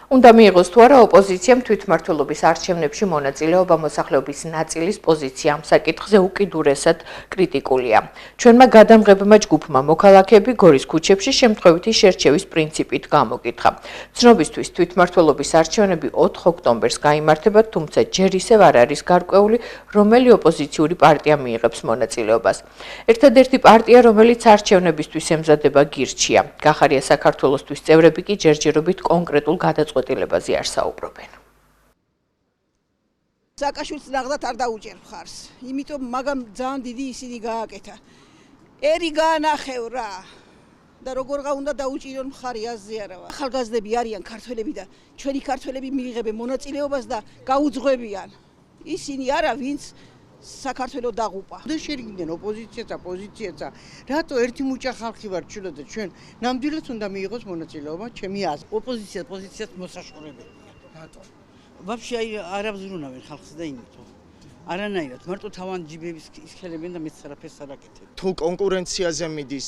უნდა მიიღოს თუ არა ოპოზიციამ თვითმმართველობის არჩევნებში მონაწილეობა მოსახლეობის ნაწილის პოზიცია ამ საკითხზე უკიდურესად კრიტიკულია. ჩვენმა გადამღებმა ჯგუფმა მოქალაქეები გორის ქუჩებში შემთხვევითი შერჩევის პრინციპით გამოკითხა. ცნობისთვის თვითმმართველობის არჩევნები 4 ოქტომბერს გაიმართება, თუმცა ჯერ ისევ არ არის გარკვეული, რომელი ოპოზიციური პარტია მიიღებს მონაწილეობას. ერთადერთი პარტია, რომელიც არჩევნებისთვის ემზადება გირჩია. გახარია საქართველოსთვის წევრები კი ჯერჯერობით კონკრეტულ გადაწყვეტილებაზე არ საუბრობენ. Სააკაშვილს ნახდათ არ დაუჭერ მხარს, იმიტომ მაგამ ძალიან დიდი ისინი გააკეთა. ერი გაანახევ რა. და როგორღა უნდა დაუჭირონ მხარი აზრი არა. ახალგაზრდები არიან ქართველები და ჩვენი ქართველები მიიღებენ მონაწილეობას და გაუძღვებიან. ისინი არა, ვინც საქართველოს დაღუპა. და შერიგდნენ ოპოზიციაცა, პოზიციაცა. რატო ერთი მუჭა ხალხი ვარ ჩვენ და ჩვენ ნამდვილად უნდა მიიღოს მონაწილეობა ჩემი აზრით. ოპოზიცია პოზიციას მოსაშორებელია. რატო? ვაფშე არ აბზრუნავენ ხალხს და იმიტომ. არანაირად, მარტო თავან ჯიბების ისქელებენ და მეც არაფერს არ აკეთებ. თუ კონკურენციაზე მიდის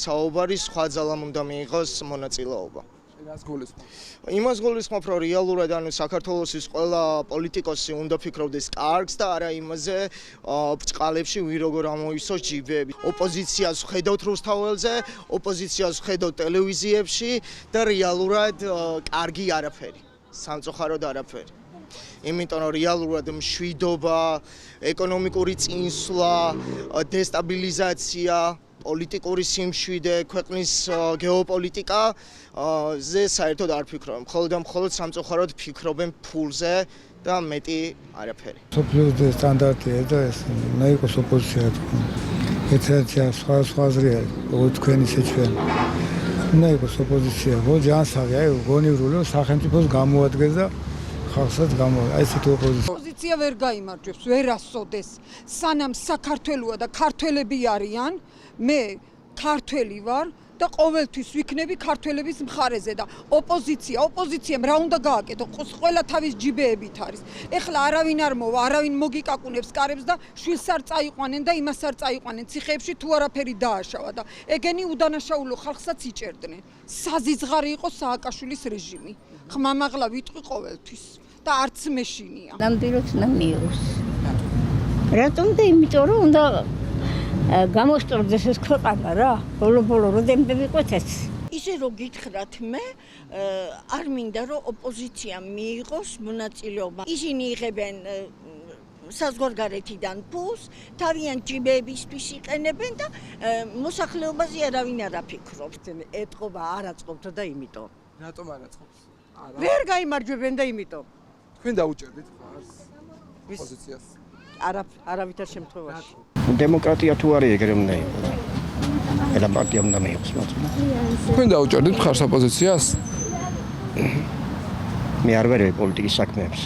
საუბარი, სხვა ძალამ უნდა მიიღოს მონაწილეობა. იმას გულისხმობ, რომ რეალურად საქართველოს ყველა პოლიტიკოსი უნდა ფიქრობდეს კარგს და არა იმაზე ბრწყალებში ვინ როგორ ამოისოს ჯიბები. ოპოზიციას ხედავთ რუსთაველზე, ოპოზიციას ხედავთ ტელევიზიებში და რეალურად კარგი არაფერი, სამწუხაროდ არაფერი. იმიტომ რომ რეალურად მშვიდობა, ეკონომიკური წინსვლა, დესტაბილიზაცია, პოლიტიკური სიმშვიდე, ქვეყნის გეოპოლიტიკა ზე საერთოდ არ ფიქრობენ. მხოლოდ და მხოლოდ სამწუხაროდ ფიქრობენ ფულზე და მეტი არაფერი. სოფლის სტანდარტია და ეს უნდა იყოს ოპოზიცია. ერთ-ერთი სხვა აზრია, როგორც თქვენ ისე ჩვენ. უნდა იყოს ოპოზიცია, ხო ჯანსაღი, აი გონივრული სახელმწიფოს გამოადგეს და ხალხსაც გამოადგეს. აი ესეთი ოპოზიცია. ოპოზიცია ვერ გაიმარჯვებს, ვერ ასოდეს. სანამ საქართველოა და ქართველები არიან, მე ქართველი ვარ და ყოველთვის ვიქნები ქართველების მხარეზე და ოპოზიციამ რა უნდა გააკეთო? ყველა თავის ჯიბეებით არის. ეხლა არავინ არ მოვა, არავინ მოგიკაკუნებს კარებს და შვილს არ წაიყვანენ და იმას არ წაიყვანენ. ციხეებში თუ არაფერი დააშავა და ეგენი უდანაშაულო ხალხსაც იჭერდნენ. საზიძღარი იყო სააკაშვილის რეჟიმი. ხმამაღლა ვიტყვი ყოველთვის და არც მეშინია. ნამდვილად უნდა მიიღოს. რატომ და იმიტომ რომ უნდა გამოსწორდეს ეს ქვეყანა რა. ბოლო როდემდე ვიყვეთ ეს. ისე რომ გითხრათ მე არ მინდა რომ ოპოზიცია მიიღოს მონაწილეობა. ისინი იღებენ საზღვარგარეთიდან ფულს, თავიანთ ჯიბეებისთვის იყენებენ და მოსახლეობაზე არავინ არ აფიქრობს. ეტყობა არ აწყობთ და იმიტომ. რატომ არ აწყობს? ვერ გაიმარჯვებენ და იმიტომ. თქვენ დაუჭერდით მხარს ოპოზიციას. არავითარ შემთხვევაში. დემოკრატია თუ არის ეგრე უნდა იყოს. ელა პარტია უნდა მიიღოს მონაწილეობა. თქვენ დაუჭერდით მხარს ოპოზიციას? მე არ ვერვი პოლიტიკის საქმეებს.